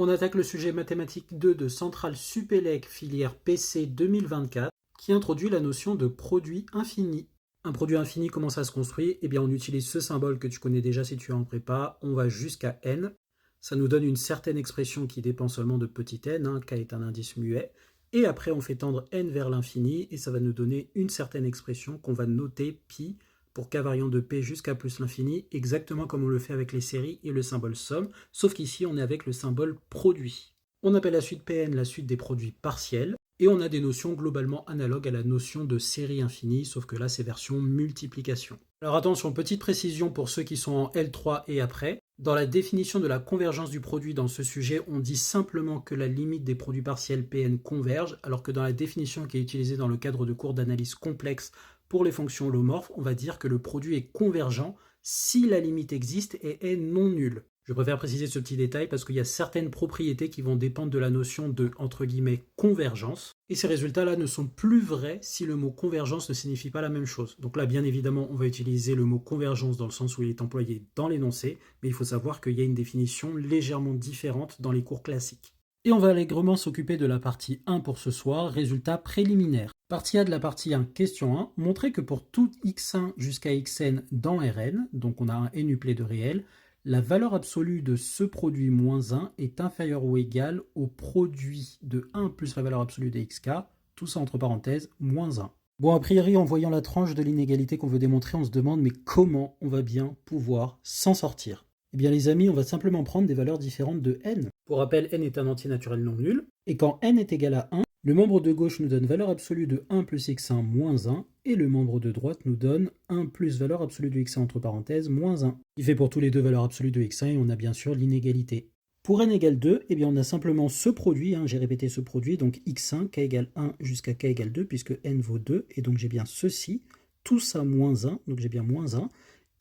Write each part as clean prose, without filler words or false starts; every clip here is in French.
On attaque le sujet mathématique 2 de Centrale Supélec filière PC 2024 qui introduit la notion de produit infini. Un produit infini, comment ça se construit? Eh bien, on utilise ce symbole que tu connais déjà si tu es en prépa, on va jusqu'à n. Ça nous donne une certaine expression qui dépend seulement de petit n, k est un indice muet. Et après, on fait tendre n vers l'infini et ça va nous donner une certaine expression qu'on va noter pi pour k variant de p jusqu'à plus l'infini, exactement comme on le fait avec les séries et le symbole somme, sauf qu'ici, on est avec le symbole produit. On appelle la suite Pn la suite des produits partiels, et on a des notions globalement analogues à la notion de série infinie, sauf que là, c'est version multiplication. Alors attention, petite précision pour ceux qui sont en L3 et après. Dans la définition de la convergence du produit dans ce sujet, on dit simplement que la limite des produits partiels Pn converge, alors que dans la définition qui est utilisée dans le cadre de cours d'analyse complexe pour les fonctions holomorphes, on va dire que le produit est convergent si la limite existe et est non nulle. Je préfère préciser ce petit détail parce qu'il y a certaines propriétés qui vont dépendre de la notion de, entre guillemets, convergence. Et ces résultats-là ne sont plus vrais si le mot convergence ne signifie pas la même chose. Donc là, bien évidemment, on va utiliser le mot convergence dans le sens où il est employé dans l'énoncé, mais il faut savoir qu'il y a une définition légèrement différente dans les cours classiques. Et on va allègrement s'occuper de la partie 1 pour ce soir, résultats préliminaires. Partie A de la partie 1, question 1, montrer que pour tout x1 jusqu'à xn dans Rn, donc on a un n-uplet de réel, la valeur absolue de ce produit moins 1 est inférieure ou égale au produit de 1 plus la valeur absolue de xk, tout ça entre parenthèses, moins 1. Bon, a priori, en voyant la tranche de l'inégalité qu'on veut démontrer, on se demande mais comment on va bien pouvoir s'en sortir? Eh bien les amis, on va simplement prendre des valeurs différentes de n. Pour rappel, n est un entier naturel non nul, et quand n est égal à 1, le membre de gauche nous donne valeur absolue de 1 plus x1 moins 1, et le membre de droite nous donne 1 plus valeur absolue de x1 entre parenthèses moins 1. Il fait pour tous les deux valeurs absolues de x1, et on a bien sûr l'inégalité. Pour n égale 2, eh bien on a simplement ce produit, j'ai répété ce produit, donc x1, k égale 1 jusqu'à k égale 2, puisque n vaut 2, et donc j'ai bien ceci, tout ça moins 1, donc j'ai bien moins 1,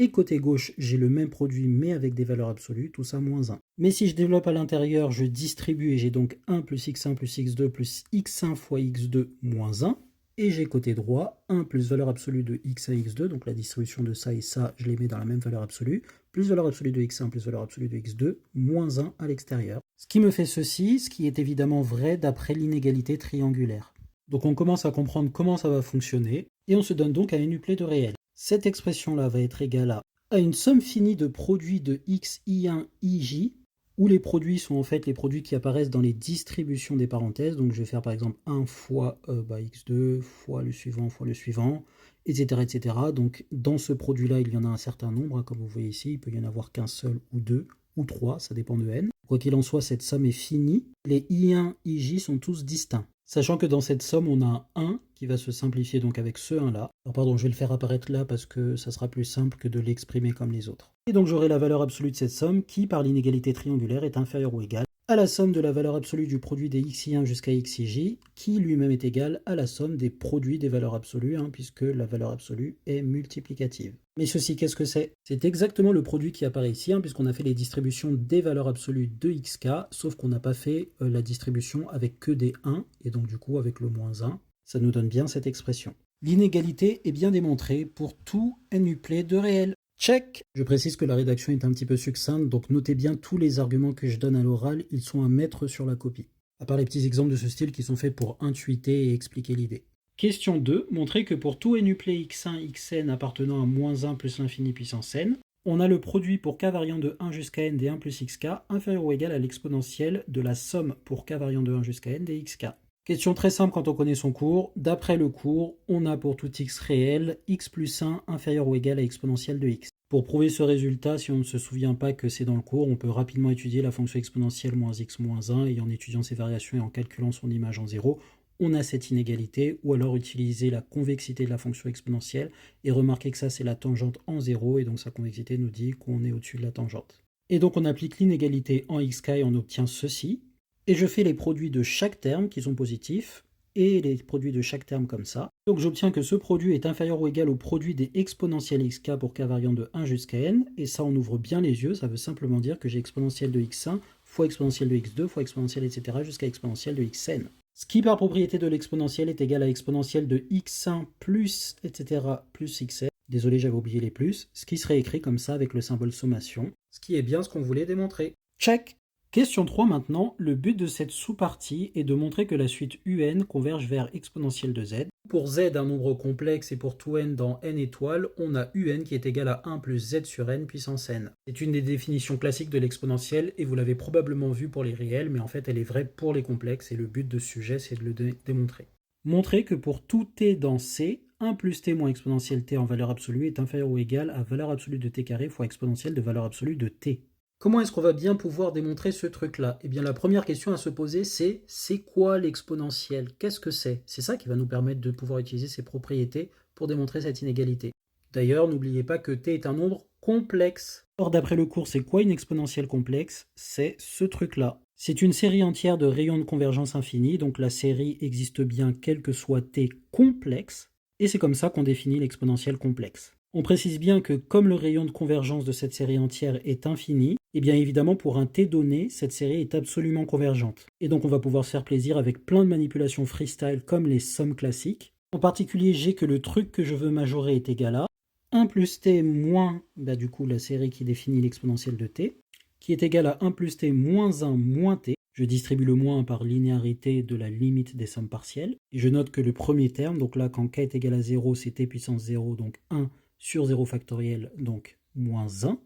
et côté gauche, j'ai le même produit mais avec des valeurs absolues, tout ça moins 1. Mais si je développe à l'intérieur, je distribue et j'ai donc 1 plus x1 plus x2 plus x1 fois x2 moins 1. Et j'ai côté droit 1 plus valeur absolue de x1 et x2, donc la distribution de ça et ça, je les mets dans la même valeur absolue, plus valeur absolue de x1 plus valeur absolue de x2, moins 1 à l'extérieur. Ce qui me fait ceci, ce qui est évidemment vrai d'après l'inégalité triangulaire. Donc on commence à comprendre comment ça va fonctionner, et on se donne donc un n-uplet de réel. Cette expression-là va être égale à une somme finie de produits de x, i1, ij, où les produits sont en fait les produits qui apparaissent dans les distributions des parenthèses. Donc je vais faire par exemple 1 fois x2, fois le suivant, etc., etc. Donc dans ce produit-là, il y en a un certain nombre, comme vous voyez ici, il peut y en avoir qu'un seul ou deux, ou trois, ça dépend de n. Quoi qu'il en soit, cette somme est finie. Les i1, ij sont tous distincts. Sachant que dans cette somme, on a un 1 qui va se simplifier donc avec ce 1-là. Alors pardon, je vais le faire apparaître là parce que ça sera plus simple que de l'exprimer comme les autres. Et donc j'aurai la valeur absolue de cette somme qui, par l'inégalité triangulaire, est inférieure ou égale à la somme de la valeur absolue du produit des xi1 jusqu'à xij, qui lui-même est égal à la somme des produits des valeurs absolues, puisque la valeur absolue est multiplicative. Mais ceci, qu'est-ce que c'est? C'est exactement le produit qui apparaît ici, puisqu'on a fait les distributions des valeurs absolues de xk, sauf qu'on n'a pas fait la distribution avec que des 1, et donc du coup avec le moins 1, ça nous donne bien cette expression. L'inégalité est bien démontrée pour tout n-uplet de réel. Check! Je précise que la rédaction est un petit peu succincte, donc notez bien tous les arguments que je donne à l'oral, ils sont à mettre sur la copie. À part les petits exemples de ce style qui sont faits pour intuiter et expliquer l'idée. Question 2, montrer que pour tout n-uplet x1, xn appartenant à moins 1 plus l'infini puissance n, on a le produit pour k variant de 1 jusqu'à n des 1 plus xk inférieur ou égal à l'exponentielle de la somme pour k variant de 1 jusqu'à n des xk. Question très simple quand on connaît son cours. D'après le cours, on a pour tout x réel, x plus 1 inférieur ou égal à exponentielle de x. Pour prouver ce résultat, si on ne se souvient pas que c'est dans le cours, on peut rapidement étudier la fonction exponentielle moins x moins 1 et en étudiant ses variations et en calculant son image en 0, on a cette inégalité, ou alors utiliser la convexité de la fonction exponentielle et remarquer que ça c'est la tangente en 0 et donc sa convexité nous dit qu'on est au-dessus de la tangente. Et donc on applique l'inégalité en xk et on obtient ceci. Et je fais les produits de chaque terme qui sont positifs, et les produits de chaque terme comme ça. Donc j'obtiens que ce produit est inférieur ou égal au produit des exponentielles xk pour k variant de 1 jusqu'à n, et ça on ouvre bien les yeux, ça veut simplement dire que j'ai exponentielle de x1 fois exponentielle de x2 fois exponentielle etc. jusqu'à exponentielle de xn. Ce qui par propriété de l'exponentielle est égal à exponentielle de x1 plus etc. plus xn. Désolé, j'avais oublié les plus, ce qui serait écrit comme ça avec le symbole sommation, ce qui est bien ce qu'on voulait démontrer. Check! Question 3 maintenant, le but de cette sous-partie est de montrer que la suite un converge vers exponentielle de z. Pour z, un nombre complexe, et pour tout n dans n étoiles, on a un qui est égal à 1 plus z sur n puissance n. C'est une des définitions classiques de l'exponentielle et vous l'avez probablement vu pour les réels, mais en fait elle est vraie pour les complexes et le but de ce sujet c'est de le démontrer. Montrer que pour tout t dans C, 1 plus t moins exponentielle t en valeur absolue est inférieur ou égal à valeur absolue de t carré fois exponentielle de valeur absolue de t. Comment est-ce qu'on va bien pouvoir démontrer ce truc-là? Eh bien, la première question à se poser, c'est quoi l'exponentielle? Qu'est-ce que c'est? C'est ça qui va nous permettre de pouvoir utiliser ces propriétés pour démontrer cette inégalité. D'ailleurs, n'oubliez pas que t est un nombre complexe. Or, d'après le cours, c'est quoi une exponentielle complexe? C'est ce truc-là. C'est une série entière de rayons de convergence infinie, donc la série existe bien quel que soit t complexe, et c'est comme ça qu'on définit l'exponentielle complexe. On précise bien que comme le rayon de convergence de cette série entière est infini, et bien évidemment pour un t donné, cette série est absolument convergente. Et donc on va pouvoir se faire plaisir avec plein de manipulations freestyle comme les sommes classiques. En particulier, j'ai que le truc que je veux majorer est égal à 1 plus t moins, du coup la série qui définit l'exponentielle de t, qui est égal à 1 plus t moins 1 moins t. Je distribue le moins par linéarité de la limite des sommes partielles. Et je note que le premier terme, donc là quand k est égal à 0, c'est t puissance 0, donc 1 sur 0 factoriel, donc moins 1.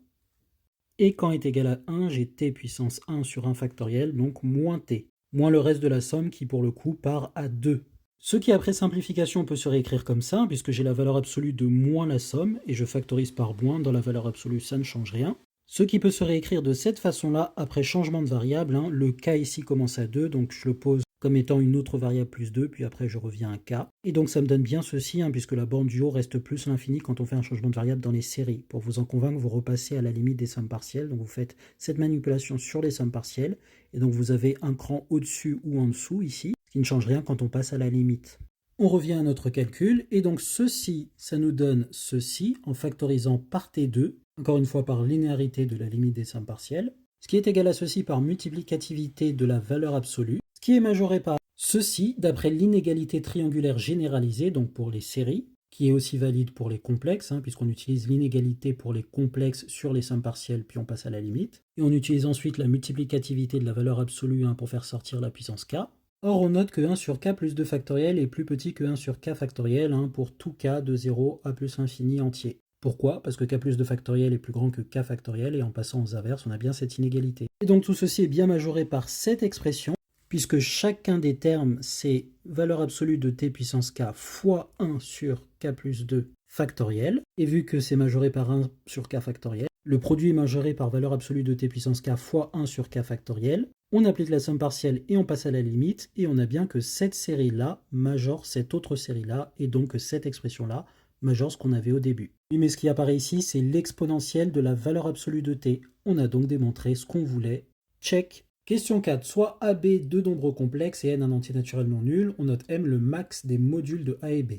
Et quand est égal à 1, j'ai t puissance 1 sur 1 factoriel, donc moins t. Moins le reste de la somme qui, pour le coup, part à 2. Ce qui, après simplification, peut se réécrire comme ça, puisque j'ai la valeur absolue de moins la somme, et je factorise par moins, dans la valeur absolue, ça ne change rien. Ce qui peut se réécrire de cette façon-là, après changement de variable, le k ici commence à 2, donc je le pose comme étant une autre variable plus 2, puis après je reviens à k. Et donc ça me donne bien ceci, puisque la borne du haut reste plus l'infini quand on fait un changement de variable dans les séries. Pour vous en convaincre, vous repassez à la limite des sommes partielles, donc vous faites cette manipulation sur les sommes partielles, et donc vous avez un cran au-dessus ou en dessous ici, ce qui ne change rien quand on passe à la limite. On revient à notre calcul, et donc ceci, ça nous donne ceci, en factorisant par t2, encore une fois par linéarité de la limite des sommes partielles, ce qui est égal à ceci par multiplicativité de la valeur absolue, ce qui est majoré par ceci d'après l'inégalité triangulaire généralisée, donc pour les séries, qui est aussi valide pour les complexes, puisqu'on utilise l'inégalité pour les complexes sur les sommes partielles, puis on passe à la limite. Et on utilise ensuite la multiplicativité de la valeur absolue pour faire sortir la puissance k. Or, on note que 1 sur k plus 2 factoriel est plus petit que 1 sur k factoriel pour tout k de 0 à plus infini entier. Pourquoi? Parce que k plus 2 factoriel est plus grand que k factoriel, et en passant aux inverses, on a bien cette inégalité. Et donc tout ceci est bien majoré par cette expression, puisque chacun des termes, c'est valeur absolue de t puissance k fois 1 sur k plus 2 factoriel, et vu que c'est majoré par 1 sur k factoriel, le produit est majoré par valeur absolue de t puissance k fois 1 sur k factoriel, on applique la somme partielle et on passe à la limite, et on a bien que cette série-là majore cette autre série-là, et donc que cette expression-là majore ce qu'on avait au début. Oui, mais ce qui apparaît ici, c'est l'exponentielle de la valeur absolue de t. On a donc démontré ce qu'on voulait. Check. Question 4. Soit AB deux nombres complexes et n un entier naturel non nul, on note m le max des modules de A et B.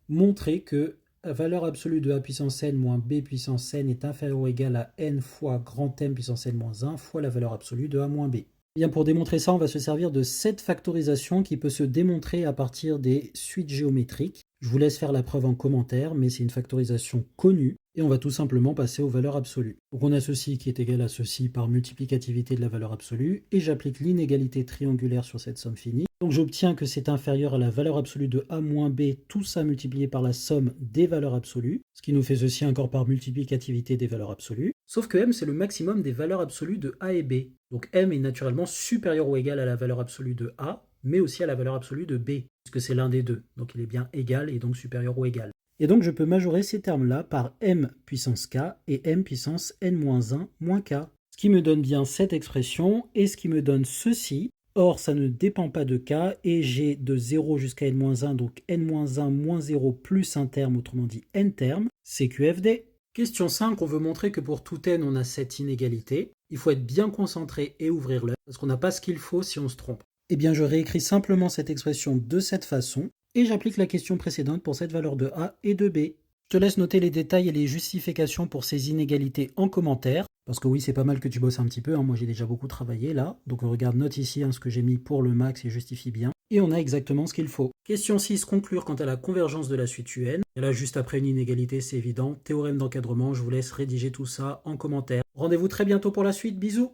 Montrer que la valeur absolue de A puissance n moins B puissance n est inférieure ou égale à n fois grand M puissance n moins 1 fois la valeur absolue de A moins B. Bien, pour démontrer ça, on va se servir de cette factorisation qui peut se démontrer à partir des suites géométriques. Je vous laisse faire la preuve en commentaire, mais c'est une factorisation connue, et on va tout simplement passer aux valeurs absolues. Donc on a ceci qui est égal à ceci par multiplicativité de la valeur absolue, et j'applique l'inégalité triangulaire sur cette somme finie. Donc j'obtiens que c'est inférieur à la valeur absolue de A moins B, tout ça multiplié par la somme des valeurs absolues, ce qui nous fait ceci encore par multiplicativité des valeurs absolues. Sauf que m, c'est le maximum des valeurs absolues de A et B. Donc m est naturellement supérieur ou égal à la valeur absolue de A, mais aussi à la valeur absolue de B, puisque c'est l'un des deux. Donc il est bien égal et donc supérieur ou égal. Et donc je peux majorer ces termes-là par m puissance k et m puissance n-1 moins k. Ce qui me donne bien cette expression et ce qui me donne ceci. Or, ça ne dépend pas de k et j'ai de 0 jusqu'à n-1, donc n-1 moins 0 plus un terme, autrement dit n termes, c'est QFD. Question 5, on veut montrer que pour tout n, on a cette inégalité. Il faut être bien concentré et ouvrir l'œil, parce qu'on n'a pas ce qu'il faut si on se trompe. Eh bien, je réécris simplement cette expression de cette façon, et j'applique la question précédente pour cette valeur de A et de B. Je te laisse noter les détails et les justifications pour ces inégalités en commentaire, parce que oui, c'est pas mal que tu bosses un petit peu, moi j'ai déjà beaucoup travaillé là, donc regarde, note ici ce que j'ai mis pour le max et justifie bien, et on a exactement ce qu'il faut. Question 6, conclure quant à la convergence de la suite UN. Et là, juste après une inégalité, c'est évident, théorème d'encadrement, je vous laisse rédiger tout ça en commentaire. Rendez-vous très bientôt pour la suite, bisous!